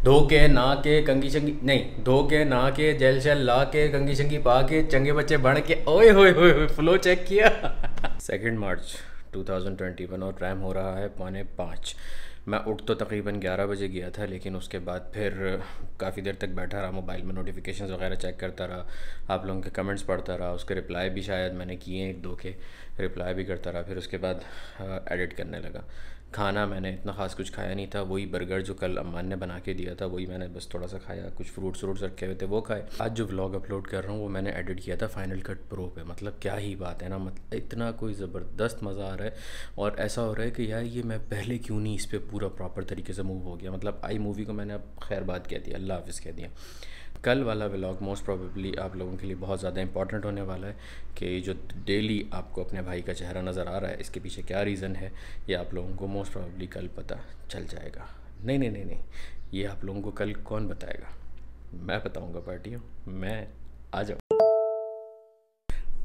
धो के नहा के कंगी शंगी नहीं, धो के नहा के जेल शेल ला के कंगी शंगी पा के चंगे बच्चे बन के ओए होए होए होए फ्लो चेक किया। 2 मार्च 2021 और टाइम हो रहा है 4:45। मैं उठ तो तकरीबन 11 बजे गया था, लेकिन उसके बाद फिर काफ़ी देर तक बैठा रहा, मोबाइल में नोटिफिकेशंस वगैरह चेक करता रहा, आप लोगों के कमेंट्स पढ़ता रहा, उसके रिप्लाई भी शायद मैंने किए एक दो के, रिप्लाई भी करता रहा। फिर उसके बाद एडिट करने लगा। खाना मैंने इतना ख़ास कुछ खाया नहीं था, वही बर्गर जो कल अम्मान ने बना के दिया था वही मैंने बस थोड़ा सा खाया, कुछ फ्रूट्स रखे हुए थे वो खाए। आज जो व्लॉग अपलोड कर रहा हूँ वो मैंने एडिट किया था फाइनल कट प्रो पे। मतलब क्या ही बात है ना, मतलब इतना कोई ज़बरदस्त मज़ा आ रहा है और ऐसा हो रहा है कि यार ये मैं पहले क्यों नहीं इस पर पूरा प्रॉपर तरीके से मूव हो गया। मतलब आई मूवी को मैंने अब खैर बात कह दिया, अल्लाह हाफ़िज़ कह दिया। कल वाला व्लॉग मोस्ट प्रोबेबली आप लोगों के लिए बहुत ज़्यादा इंपॉर्टेंट होने वाला है कि जो डेली आपको अपने भाई का चेहरा नज़र आ रहा है इसके पीछे क्या रीज़न है, ये आप लोगों को मोस्ट प्रोबेबली कल पता चल जाएगा। नहीं नहीं नहीं नहीं, ये आप लोगों को कल कौन बताएगा, मैं बताऊँगा पार्टियों, मैं आ जाऊँ।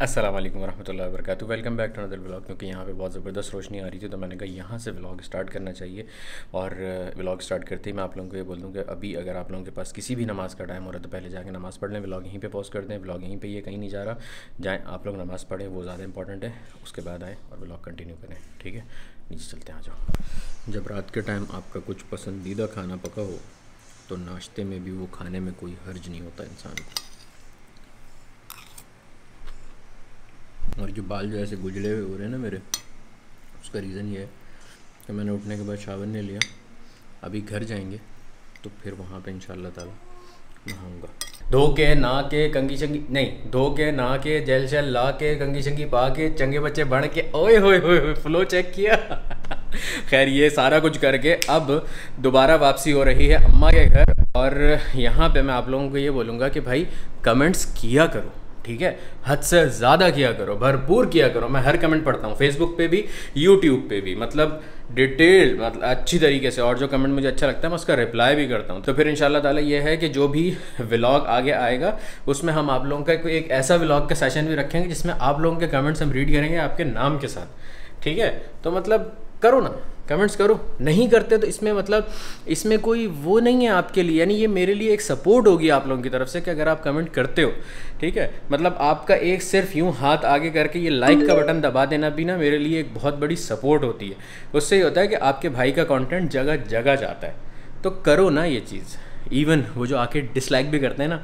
अस्सलाम वालेकुम वरहमतुल्लाहि वबरकातुहू। Welcome back to another vlog. क्योंकि यहाँ पे बहुत ज़बरदस्त रोशनी आ रही थी तो मैंने कहा यहाँ से व्लॉग स्टार्ट करना चाहिए। और व्लॉग स्टार्ट करते ही मैं आप लोगों को ये बोल दूँ कि अभी अगर आप लोगों के पास किसी भी नमाज़ का टाइम हो रहा है तो पहले जाके नमाज़ पढ़ लें, व्लॉग यहीं पे पॉज कर दें, व्लॉग यहीं पे, ये कहीं नहीं जा रहा, जाएँ आप लोग नमाज़ पढ़ें, वो ज़्यादा इंपॉर्टेंट है। उसके बाद आएँ और व्लॉग कंटिन्यू करें, ठीक है। नीचे चलते हैं, आ जाओ। जब रात के टाइम आपका कुछ पसंदीदा खाना पका हो तो नाश्ते में भी वो खाने में कोई हर्ज नहीं होता इंसान को। और जो बाल जो ऐसे गुजले हुए हो रहे हैं ना मेरे, उसका रीज़न ये है कि मैंने उठने के बाद शावर नहीं लिया। अभी घर जाएंगे तो फिर वहाँ पे इंशाल्लाह ताला नहाऊंगा। धो के नहा के कंगी शंगी नहीं, धो के नहा के जेल शेल ला के कंगी शंगी पा के चंगे बच्चे बन के ओए होए होए होए फ्लो चेक किया। खैर ये सारा कुछ करके अब दोबारा वापसी हो रही है अम्मा के घर। और यहाँ पे मैं आप लोगों को ये बोलूँगा कि भाई कमेंट्स किया करो, ठीक है, हद से ज़्यादा किया करो, भरपूर किया करो। मैं हर कमेंट पढ़ता हूँ, फेसबुक पे भी, यूट्यूब पे भी, मतलब डिटेल, मतलब अच्छी तरीके से। और जो कमेंट मुझे अच्छा लगता है मैं उसका रिप्लाई भी करता हूँ। तो फिर इंशाल्लाह ताला ये है कि जो भी व्लॉग आगे आएगा उसमें हम आप लोगों का कोई एक ऐसा व्लॉग का सेशन भी रखेंगे जिसमें आप लोगों के कमेंट्स हम रीड करेंगे आपके नाम के साथ, ठीक है। तो मतलब करो ना, कमेंट्स करो। नहीं करते तो इसमें मतलब इसमें कोई वो नहीं है आपके लिए, यानी ये मेरे लिए एक सपोर्ट होगी आप लोगों की तरफ से कि अगर आप कमेंट करते हो, ठीक है। मतलब आपका एक सिर्फ यूँ हाथ आगे करके ये लाइक का बटन दबा देना भी ना मेरे लिए एक बहुत बड़ी सपोर्ट होती है। उससे ये होता है कि आपके भाई का कंटेंट जगह जगह जाता है। तो करो ना ये चीज़। इवन वो जो आके डिसलाइक भी करते हैं ना,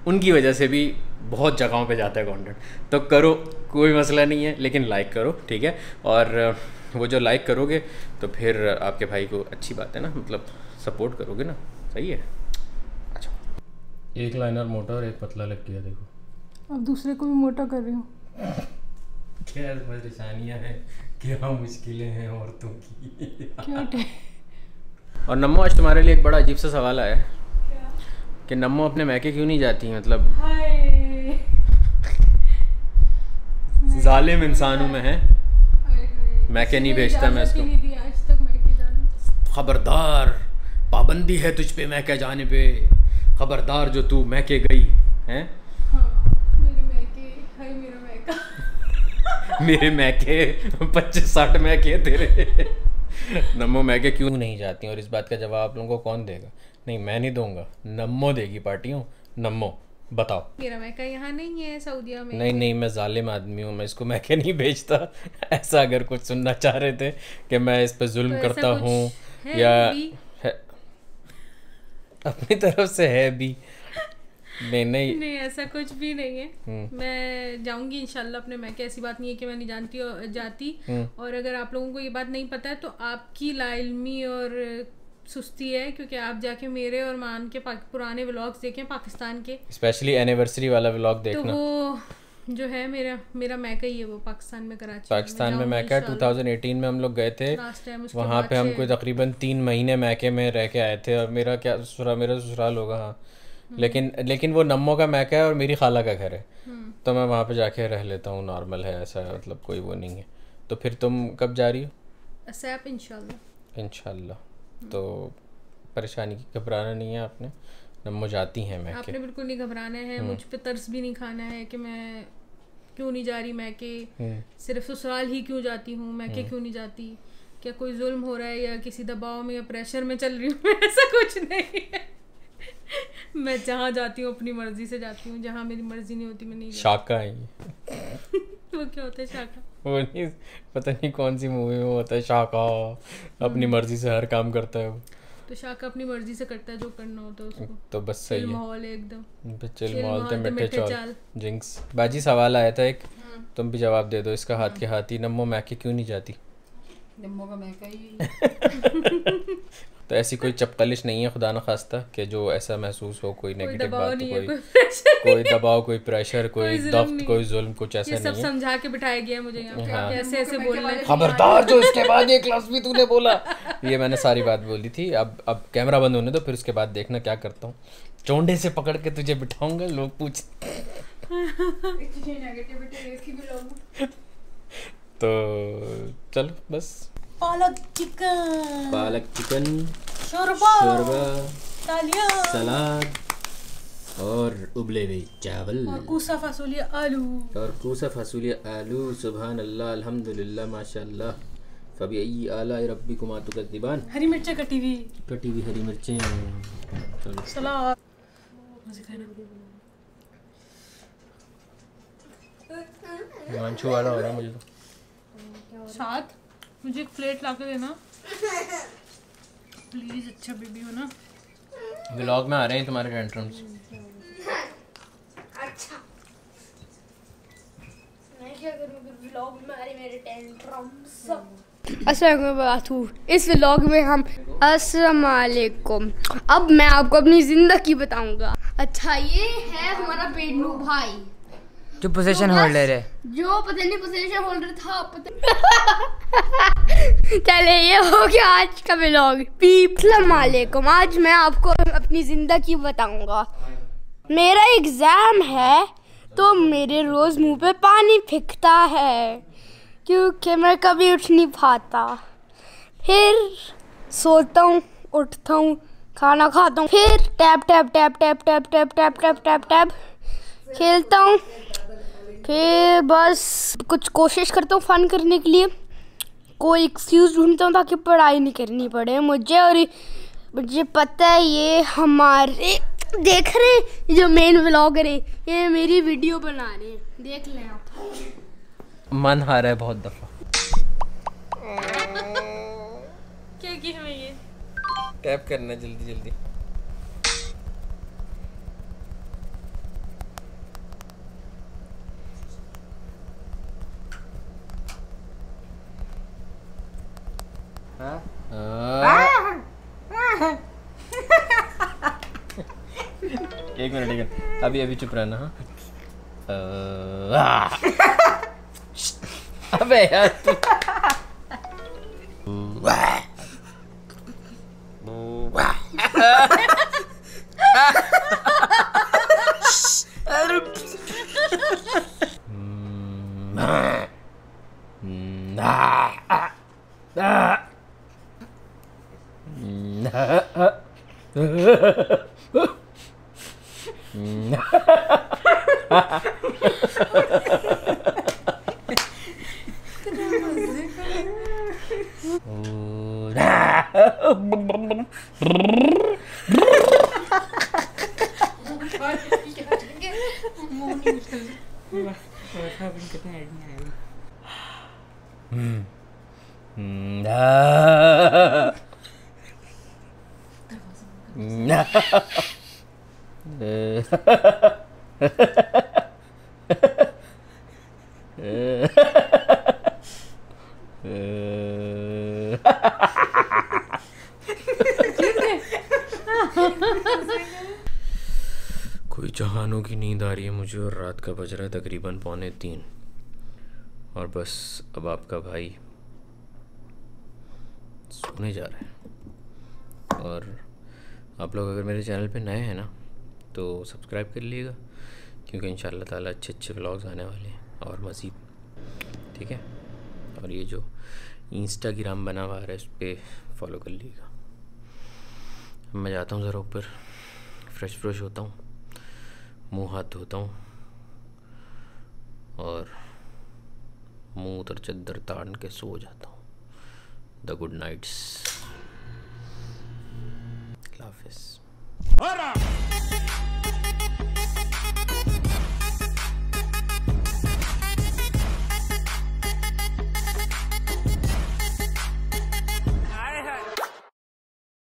उनकी वजह से भी बहुत जगहों पे जाता है कंटेंट। तो करो, कोई मसला नहीं है, लेकिन लाइक करो, ठीक है। और वो जो लाइक करोगे तो फिर आपके भाई को अच्छी बात है ना, मतलब सपोर्ट करोगे ना, सही है। अच्छा, एक लाइनर मोटा और एक पतला लग गया, देखो। अब दूसरे को भी मोटा कर रही हूँ। क्या परेशानियाँ हैं, क्या मुश्किलें हैं औरतों की। क्यों? और नम्मो, आज तुम्हारे लिए एक बड़ा अजीब सा सवाल आया है कि नम्मो अपने मैके क्यों नहीं जाती। मतलब जालिम इंसान हूँ मैं, है मैके नहीं भेजता मैं इसको। आज तक मैके जाने। खबरदार, पाबंदी है तुझ पे मैके जाने पे, खबरदार जो तू मैके गई हैं। हाँ, मेरे मैके, हाय मेरा मैका। मेरे मैके 25-60 मैके तेरे। नम्मो मैके क्यों नहीं जाती और इस बात का जवाब आप लोगों को कौन देगा? नहीं मैं नहीं दूंगा, नम्मो देगी पार्टियों। नम्मो बताओ। मेरा मैका यहाँ नहीं है, सऊदीया में। नहीं नहीं, मैं जालिम आदमी हूँ, मैं इसको मैके नहीं भेजता। ऐसा अगर कुछ सुनना चाह रहे थे कि मैं इस पर जुल्म तो करता हूँ या है, अपनी तरफ से है भी नहीं नहीं नहीं, ऐसा कुछ भी नहीं है। मैं जाऊंगी इंशाल्लाह अपने मैके, ऐसी बात नहीं है कि मैं नहीं जानती और जाती। और अगर आप लोगों को ये बात नहीं पता है तो आपकी लाइल्मी और सुस्ती है, क्योंकि आप जाके मेरे और मान के पुराने व्लॉग्स देखें पाकिस्तान के, स्पेशली एनिवर्सरी वाला व्लॉग देखना। तो वो जो है मेरा मैका ही है, वो पाकिस्तान में, कराची पाकिस्तान में मैका 2018 में हम लोग गए थे, वहाँ पे हम कोई तकरीबन 3 महीने मैके में रह के आए थे। और मेरा ससुराल होगा, हाँ, लेकिन वो नम्मो का मैका है और मेरी खाला का घर है, तो मैं वहाँ पे जाके रह लेता हूँ, नॉर्मल है ऐसा, मतलब कोई वो नहीं है। तो फिर तुम कब जा रही हो? असैप इंशाल्लाह। तो परेशानी की घबराना नहीं है आपने, नम्मो जाती हैं मैके। आपने बिल्कुल नहीं घबराना है, मुझ पे तरस भी नहीं खाना है कि मैं क्यों नहीं जा रही मैके, सिर्फ ससुराल ही क्यों जाती हूँ, मैके क्यों नहीं जाती, क्या कोई जुल्म हो रहा है या किसी दबाव में या प्रेशर में चल रही हूँ? ऐसा कुछ नहीं है। मैं जहाँ जाती हूँ अपनी मर्जी से जाती हूँ, जहाँ मेरी मर्जी नहीं होती मैं नहीं जाती। शाका है ये। वो क्या होता है शाका? वो नहीं, पता नहीं कौन सी मूवी में होता है शाका, अपनी मर्जी से हर काम करता है वो। तो शाका अपनी मर्जी से करता है जो करना होता है उसको। तो बस सही है, माहौल है एकदम चिल माहौल ते मिठे चाल। जिंक्स बाजी सवाल आया था एक, तुम भी जवाब दे दो इसका। हाथ के हाथी नम्मो मैके क्यों नहीं जाती? नम्मो का मैका ही तो ऐसी कोई चपकलिश नहीं है खुदा न खास्ता कि जो ऐसा महसूस हो, कोई नेगेटिव बात, कोई दबाव, कोई प्रेशर, कोई दफ्त, कोई जुल्म, कुछ ऐसा नहीं है। सब समझा के बिठाया गया मुझे यहाँ पे, ऐसे ऐसे बोलना है। खबरदार जो इसके बाद एक लफ्ज़ भी तूने बोला। ये मैंने सारी बात बोली थी। अब कैमरा बंद होने दो, फिर उसके बाद देखना क्या करता हूँ। चोंडे से पकड़ के तुझे बिठाऊंगा, लोग पूछ तो चलो बस। पालक चिकन, शोरबा, सलाद और उबले हुए चावल और कूसा फसूलिया आलू। सुभान अल्लाह, अल्हम्दुलिल्लाह, माशाअल्लाह। फबिअय्यि आलाइ रब्बिकुमा तुकज़्ज़िबान। हरी मिर्चें कटी हुई हरी मिर्चें। चलो सलाद। मांचू वाला हो रहा है मुझे तो। साथ मुझे एक प्लेट ला के देना प्लीज, अच्छा बेबी हो ना। व्लॉग में आ रहे हैं तुम्हारे टेंट्रम्स। अच्छा मैं क्या करूँ फिर व्लॉग में आ रहे मेरे टेंट्रम्स। अस्सलाम, इस व्लॉग में हम अस्सलाम वालेकुम। अब मैं आपको अपनी जिंदगी बताऊंगा। अच्छा ये है हमारा पेडनू भाई जो पोजीशन होल्डर है, जो पता नहीं पोजीशन होल्डर था चले ये हो गया आज का व्लॉग। अस्सलाम वालेकुम। आज मैं आपको अपनी जिंदगी बताऊंगा। मेरा एग्जाम है तो मेरे रोज मुंह पे पानी फेंकता है क्योंकि मैं कभी उठ नहीं पाता। फिर सोता हूँ, उठता हूँ, खाना खाता हूँ, फिर tap tap tap tap tap tap tap tap tap tap खेलता हूँ। फिर बस कुछ कोशिश करता हूँ फन करने के लिए, कोई एक्सक्यूज ढूंढता हूँ ताकि पढ़ाई नहीं करनी पड़े मुझे। और मुझे पता है ये हमारे देख रहे हैं जो मेन व्लॉगर है, ये मेरी वीडियो बना रहे हैं, देख लें आप। मन हारा है बहुत दफा। क्या की हमें ये टैप करना जल्दी जल्दी। एक मिनट अभी चुप रहना। अबे यार कोई जहानों की नींद आ रही है मुझे और रात का बज रहा है तकरीबन 2:45 और बस अब आपका भाई सोने जा रहा है। और आप लोग अगर मेरे चैनल पे नए हैं ना तो सब्सक्राइब कर लीजिएगा क्योंकि इंशाल्लाह ताला अच्छे अच्छे व्लॉग्स आने वाले हैं और मज़ीद, ठीक है। और ये जो इंस्टाग्राम बना हुआ है इस पर फॉलो कर लीजिएगा। मैं जाता हूँ ज़रा ऊपर, फ्रेश होता हूँ, मुंह हाथ धोता हूँ और मुंह उतर चद्दर ताड़ के सो जाता हूँ। द गुड नाइट्स, अल्लाह हाफिज़।